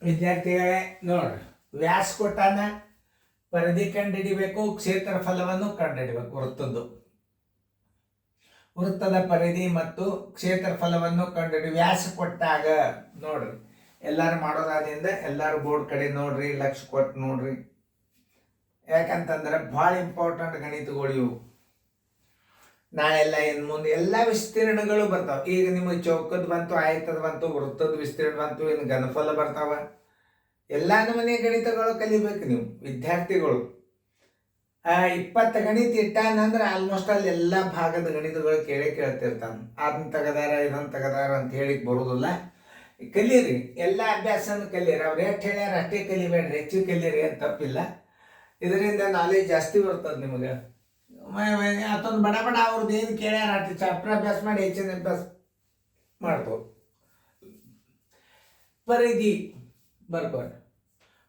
ವಿದ್ಯಾರ್ಥಿಗಳೇ ನೋಡ್ರಿ, ವ್ಯಾಸ ಕೊಟ್ಟಾನ, ಪರಿಧಿ ಕಂಡುಹಿಡಿಬೇಕು, ಕ್ಷೇತ್ರಫಲವನ್ನು ಕಂಡುಹಿಡಿಬೇಕು. ವೃತ್ತದ ಪರಿಧಿ ಮತ್ತು ಕ್ಷೇತ್ರಫಲವನ್ನು ಕಂಡುಹಿಡಿ. ವ್ಯಾಸ ಕೊಟ್ಟಾಗ ನೋಡ್ರಿ, ಎಲ್ಲಾರು ಮಾಡೋದಾದಿಂದ ಎಲ್ಲಾರು ಬೋರ್ಡ್ ಕಡೆ ನೋಡ್ರಿ, ಲಕ್ಷ ಕೊಟ್ಟು ನೋಡ್ರಿ. ಯಾಕಂತಂದ್ರೆ ಭಾಳ ಇಂಪಾರ್ಟೆಂಟ್ ಗಣಿತಗಳು ಇವು. ನಾಳೆಲ್ಲ ಇನ್ನು ಮುಂದೆ ಎಲ್ಲ ವಿಸ್ತೀರ್ಣಗಳು ಬರ್ತಾವ. ಈಗ ನಿಮಗೆ ಚೌಕದ ಬಂತು, ಆಯತದ ಬಂತು, ವೃತ್ತದ ವಿಸ್ತೀರ್ಣ ಬಂತು, ಇನ್ನು ಘನಫಲ ಬರ್ತಾವ. ಎಲ್ಲ ನಮೂನೆ ಗಣಿತಗಳು ಕಲಿಬೇಕು ನೀವು ವಿದ್ಯಾರ್ಥಿಗಳು. 20 ಗಣಿತ ಇಟ್ಟಾನಂದ್ರೆ ಆಲ್ಮೋಸ್ಟ್ ಅಲ್ಲಿ ಎಲ್ಲ ಭಾಗದ ಗಣಿತಗಳು ಕೇಳ್ತಿರ್ತಾನೆ. ಅದನ್ನ ತೆಗದಾರ ಇದನ್ನು ತೆಗದಾರ ಅಂತ ಹೇಳಿಕ್ ಬರೋದಿಲ್ಲ. ಕಲೀರಿ, ಎಲ್ಲ ಅಭ್ಯಾಸನ ಕಲೀರಿ. ಅವ್ರು ಎಷ್ಟು ಹೇಳ್ಯಾರ ಅಷ್ಟೇ ಕಲಿಬೇಡ್ರಿ, ಹೆಚ್ಚು ಕಲೀರಿ ಅಂತ ತಪ್ಪಿಲ್ಲ. ಇದರಿಂದ ನಾಲೆಜ್ ಜಾಸ್ತಿ ಬರ್ತದೆ ನಿಮಗೆ. ಅದೊಂದು ಬಡ ಅವ್ರದ್ದು ಏನು ಕೇಳ್ಯಾರ ಅಷ್ಟು ಚಾಪ್ಟರ್ ಅಭ್ಯಾಸ ಮಾಡಿ ಹೆಚ್ಚಿನ ಅಭ್ಯಾಸ ಮಾಡ್ಬೋದು. ಪರಿಧಿ ಬರ್ಕೊಂಡು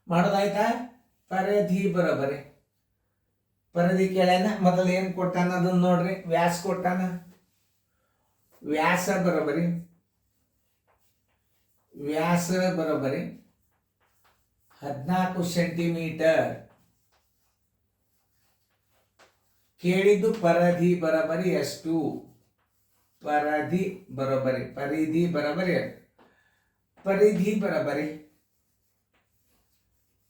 ಮಾಡೋದಾಯ್ತಾ? ಪರಿಧಿ ಬರೋಬರಿ. ಪರಿಧಿ ಕೇಳ್ಯಾನ, ಮೊದಲು ಏನು ಕೊಟ್ಟಾನ ಅದನ್ನ ನೋಡ್ರಿ. ವ್ಯಾಸ ಕೊಟ್ಟಾನ, ವ್ಯಾಸ ಬರೋಬರಿ. ವ್ಯಾಸ ಬರೋಬರಿ 14 ಸೆಂಟಿಮೀಟರ್. ಕೇಳಿದ್ದು ಪರಿಧಿ ಬರೋಬರಿ ಎಷ್ಟು? ಪರಿಧಿ ಬರೋಬರಿ, ಪರಿಧಿ ಬರೋಬರಿ, ಪರಿಧಿ ಬರೋಬರಿ,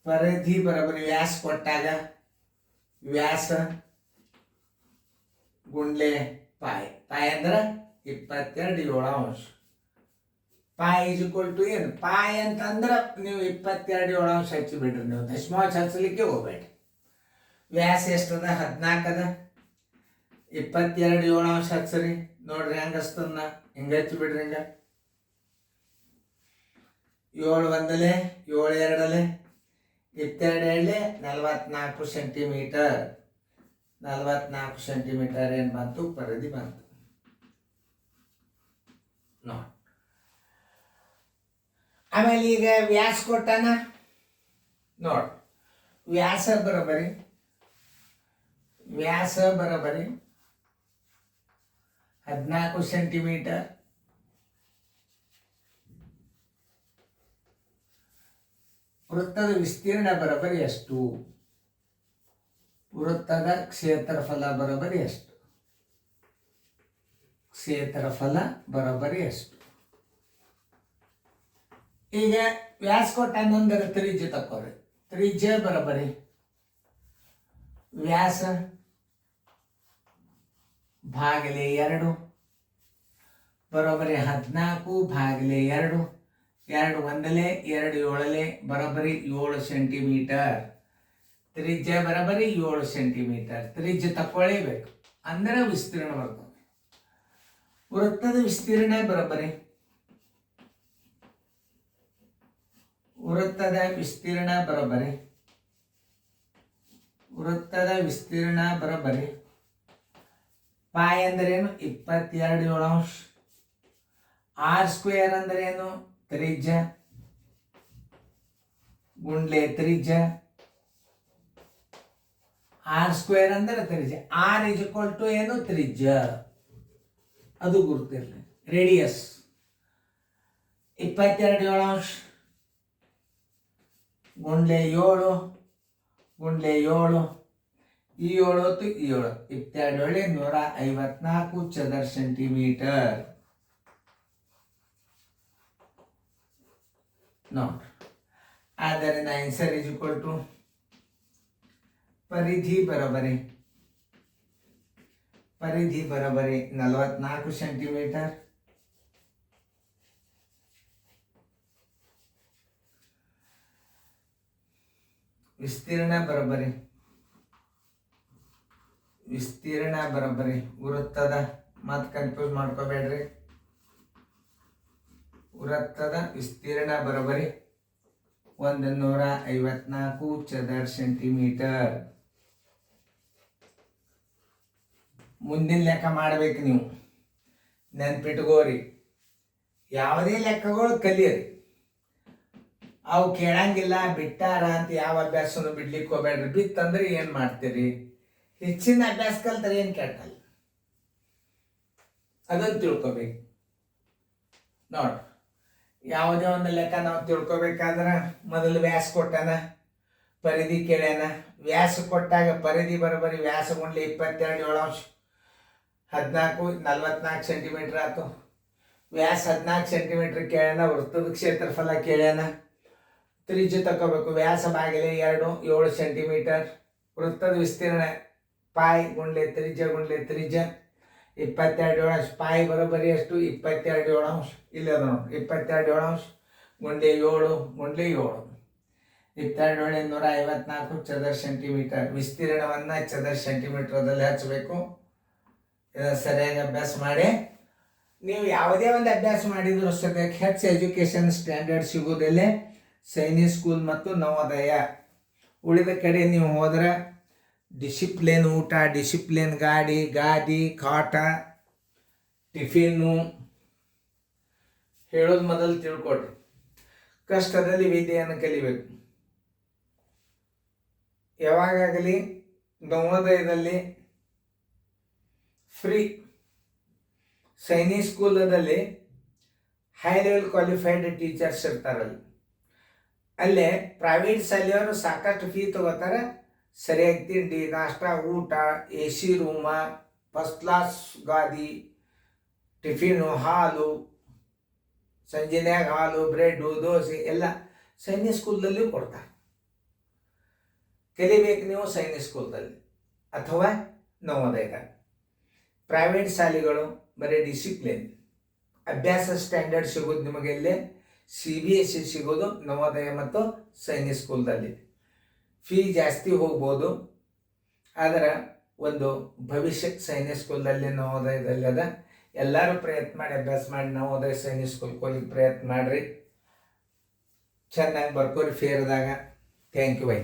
ಪರಿಧಿ ಬರೋಬರಿ. ವ್ಯಾಸ ಕೊಟ್ಟಾಗ ವ್ಯಾಸ ಗುಂಡ್ಲೆ ಪಾಯ್. ಪಾಯ್ ಅಂದ್ರೆ 22/7. ಪಾಯ್ ಈಸ್ ಈಕ್ವಲ್ ಟು ಏನು? ಪಾಯ್ ಅಂತಂದ್ರೆ ನೀವು 22/7 ಹಚ್ಚಿ ಬಿಡ್ರಿ. ನೀವು ದಶಮಾಂಶ ಹಚ್ಚಲಿಕ್ಕೆ ಹೋಗ್ಬೇಡ್ರಿ. ವ್ಯಾಸ ಎಷ್ಟದ? 14 ಅದ. 22/7 ಹಚ್ಚರಿ. ನೋಡ್ರಿ ಹೆಂಗ ಹಚ್ತದ. ಹಿಂಗ ಹಚ್ಚಿ ಬಿಡ್ರಿ. ಹಿಂಗ 7 1 7 2 22 44 ಸೆಂಟಿಮೀಟರ್. 44 ಸೆಂಟಿಮೀಟರ್ ಏನು ಬಂತು? ಪರಿಧಿ ಬಂತು. ನೋಡಿ, ಆಮೇಲೆ ಈಗ ವ್ಯಾಸ ಕೊಟ್ಟಾನ ನೋಡ್. ವ್ಯಾಸ ಬರೋಬರಿ, ವ್ಯಾಸ ಬರೋಬರಿ 14 ಸೆಂಟಿಮೀಟರ್. ವೃತ್ತದ ವಿಸ್ತೀರ್ಣ ಬರೋಬರಿ ಎಷ್ಟು? ವೃತ್ತದ ಕ್ಷೇತ್ರಫಲ ಬರೋಬರಿ ಎಷ್ಟು? ಕ್ಷೇತ್ರಫಲ ಬರೋಬರಿ ಎಷ್ಟು? ಈಗ ವ್ಯಾಸ ಕೊಟ್ಟಾನಂದ್ರೆ ತ್ರಿಜ್ಯ ತಕ್ಕೋರಿ. ತ್ರಿಜ್ಯ ಬರೋಬರಿ ವ್ಯಾಸ ಭಾಗಲೆ 2 ಬರೋಬರಿ 14/2. 2 1 2 7 ಬರೋಬರಿ 7 ಸೆಂಟಿಮೀಟರ್. ತ್ರಿಜ್ಯ ಬರೋಬರಿ 7 ಸೆಂಟಿಮೀಟರ್. ತ್ರಿಜ್ಯ ತಕ್ಕೊಳ್ಳೇಬೇಕು ಅಂದ್ರೆ ವಿಸ್ತೀರ್ಣ ಬರ್ತದೆ. ವೃತ್ತದ ವಿಸ್ತೀರ್ಣ ಬರೋಬರಿ, ವೃತ್ತದ ವಿಸ್ತೀರ್ಣ ಬರೋಬರಿ, ವೃತ್ತದ ವಿಸ್ತೀರ್ಣ ಬರೋಬರಿ. ಪಾಯ್ ಅಂದ್ರೇನು? 22/7. r² ಅಂದ್ರೇನು? ತ್ರಿಜ್ಯ ಗುಂಡ್ಲೆ ತ್ರಿಜ್ಯ. r² ಅಂದ್ರೆ ತ್ರಿಜ್ಯ. r ಈಸ್ ಈಕ್ವಲ್ ಟು ಏನು? ತ್ರಿಜ್ಯ. ಅದು ಗುರುತಿರಲಿ. ರೇಡಿಯಸ್ 22/7 ಗುಂಡ್ಲೆ 7 ಗುಂಡ್ಲೆ 7. ಈ 7 ಹೊತ್ತು ಈ 7 22 154 ಚದರ ಸೆಂಟಿಮೀಟರ್. ನೋಡ್ರಿ, ಆದ್ದರಿಂದ ಆನ್ಸರ್ ಈಸ್ ಈಕ್ವಲ್ ಟು ಪರಿಧಿ ಬರೋಬರಿ, ಪರಿಧಿ ಬರೋಬರಿ 44 ಸೆಂಟಿಮೀಟರ್. ವಿಸ್ತೀರ್ಣ ಬರೋಬರಿ, ವಿಸ್ತೀರ್ಣ ಬರೋಬರಿ ವೃತ್ತದ, ಮತ್ತೆ ಕನ್ಫ್ಯೂಸ್ ಮಾಡ್ಕೋಬೇಡ್ರಿ. ವೃತ್ತದ ವಿಸ್ತೀರ್ಣ ಬರೋಬರಿ 154 ಚದರ ಸೆಂಟಿಮೀಟರ್. ಮುಂದಿನ ಲೆಕ್ಕ ಮಾಡಬೇಕು ನೀವು, ನೆನ್ಪಿಟ್ಕೋರಿ. ಯಾವುದೇ ಲೆಕ್ಕಗಳು ಕಲಿಯರಿ, ಅವು ಕೇಳಂಗಿಲ್ಲ ಬಿಟ್ಟಾರ ಅಂತ ಯಾವ ಅಭ್ಯಾಸನು ಬಿಡ್ಲಿಕ್ಕೆ ಹೋಗ್ಬೇಡ್ರಿ. ಬಿತ್ತಂದ್ರೆ ಏನು ಮಾಡ್ತೀರಿ? ಹೆಚ್ಚಿನ ಅಭ್ಯಾಸ ಕಲ್ತಾರೆ ಏನು ಕೇಳ್ತಲ್ಲ, ಅದನ್ನು ತಿಳ್ಕೊಬೇಕು. ನೋಡ್ರಿ, ಯಾವುದೇ ಒಂದು ಲೆಕ್ಕ ನಾವು ತಿಳ್ಕೊಬೇಕಾದ್ರೆ ಮೊದಲು ವ್ಯಾಸ ಕೊಟ್ಟಾನ, ಪರಿಧಿ ಕೇಳ್ಯಾನ. ವ್ಯಾಸ ಕೊಟ್ಟಾಗ ಪರಿಧಿ ಬರೋಬ್ಬರಿ ವ್ಯಾಸ ಗುಂಡ್ಲಿ 22 14 44 ಸೆಂಟಿಮೀಟ್ರ್ ಆಯ್ತು. ವ್ಯಾಸ 14 ಸೆಂಟಿಮೀಟ್ರ್ ಕೇಳ್ಯಾನ. ವೃತ್ತದ ಕ್ಷೇತ್ರಫಲ ಕೇಳ್ಯಾನ. ತ್ರಿಜ್ಯ ತಗೋಬೇಕು. ವ್ಯಾಸ ಬಾಗಿಲೆ 2 7 ಸೆಂಟಿಮೀಟರ್. ವೃತ್ತದ ವಿಸ್ತೀರ್ಣ ಪಾಯ್ ಗುಂಡ್ಲೆ ತ್ರಿಜ್ಯ ಗುಂಡ್ಲೆ ತ್ರಿಜ್ಯ 22 ಪಾಯ್ ಬರೋಬ್ಬರಿ ಎಷ್ಟು 22 ಇಲ್ಲ ನೋಡಿ 22 ಗುಂಡ್ಲೆ 7 ಗುಂಡ್ಲೆ 7 22 ಚದರ ಸೆಂಟಿಮೀಟರ್. ವಿಸ್ತೀರ್ಣವನ್ನು ಚದರ ಸೆಂಟಿಮೀಟರ್ದಲ್ಲಿ ಹಚ್ಚಬೇಕು. ಇದನ್ನು ಸರಿಯಾಗಿ ಅಭ್ಯಾಸ ಮಾಡಿ. ನೀವು ಯಾವುದೇ ಒಂದು ಅಭ್ಯಾಸ ಮಾಡಿದ್ರು ಸದ್ಯಕ್ಕೆ ಹೆಚ್ಚು ಎಜುಕೇಷನ್ ಸ್ಟ್ಯಾಂಡರ್ಡ್ ಸಿಗೋದಿಲ್ಲ ಸೈನಿಕ್ ಸ್ಕೂಲ್ ಮತ್ತು ನವೋದಯ. ಉಳಿದ ಕಡೆ ನೀವು ಹೋದ್ರೆ ಡಿಸಿಪ್ಲಿನ್ ಊಟ, ಡಿಸಿಪ್ಲಿನ್ ಗಾದಿ ಕಾಟ, ಟಿಫಿನ್ನು ಹೇಳೋದು ಮೊದಲು ತಿಳ್ಕೊಡ್ರಿ. ಕಷ್ಟದಲ್ಲಿ ವಿದ್ಯೆಯನ್ನು ಕಲಿಬೇಕು. ಯಾವಾಗಲಿ ನವೋದಯದಲ್ಲಿ ಫ್ರೀ, ಸೈನಿಕ್ ಸ್ಕೂಲದಲ್ಲಿ ಹೈ ಲೆವೆಲ್ ಕ್ವಾಲಿಫೈಡ್ ಟೀಚರ್ಸ್ ಇರ್ತಾರಲ್ಲಿ. ಅಲ್ಲೇ ಪ್ರೈವೇಟ್ ಶಾಲೆಯವರು ಸಾಕಷ್ಟು ಫೀ ತಗೋತಾರೆ. ಸರಿಯಾಗಿ ತಿಂಡಿ, ನಾಷ್ಟ, ಊಟ, AC ರೂಮ, ಫಸ್ಟ್ ಕ್ಲಾಸ್ ಗಾದಿ, ಟಿಫಿನು, ಹಾಲು, ಸಂಜೆನ್ಯಾಗ ಹಾಲು, ಬ್ರೆಡ್ಡು, ದೋಸೆ ಎಲ್ಲ ಸೈನಿಕ್ ಸ್ಕೂಲ್ದಲ್ಲಿ ಕೊಡ್ತಾರೆ. ಕಲಿಬೇಕು ನೀವು ಸೈನಿಕ್ ಸ್ಕೂಲ್ದಲ್ಲಿ ಅಥವಾ ನವೋದಯದಲ್ಲಿ. ಪ್ರೈವೇಟ್ ಶಾಲೆಗಳು ಬರೀ ಡಿಸಿಪ್ಲಿನ್ ಅಭ್ಯಾಸ ಸ್ಟ್ಯಾಂಡರ್ಡ್ ಸಿಗೋದು ನಿಮಗೆ ಇಲ್ಲೇ CBSE ಸಿಗೋದು ನವೋದಯ ಮತ್ತು ಸೈನಿಕ್ ಸ್ಕೂಲ್ದಲ್ಲಿ. ಫೀ ಜಾಸ್ತಿ ಹೋಗ್ಬೋದು, ಆದರೆ ಒಂದು ಭವಿಷ್ಯ ಸೈನಿಕ್ ಸ್ಕೂಲ್ದಲ್ಲಿ ನವೋದಯದಲ್ಲಿ ಅದ. ಎಲ್ಲರೂ ಪ್ರಯತ್ನ ಮಾಡಿ ಅಭ್ಯಾಸ ಮಾಡಿ ನವೋದಯ ಸೈನಿಕ್ ಸ್ಕೂಲ್ ಹೋಗಿ ಪ್ರಯತ್ನ ಮಾಡಿರಿ. ಚೆನ್ನಾಗಿ ಬರ್ಕೋರಿ ಫೇರ್ದಾಗ. Thank you by.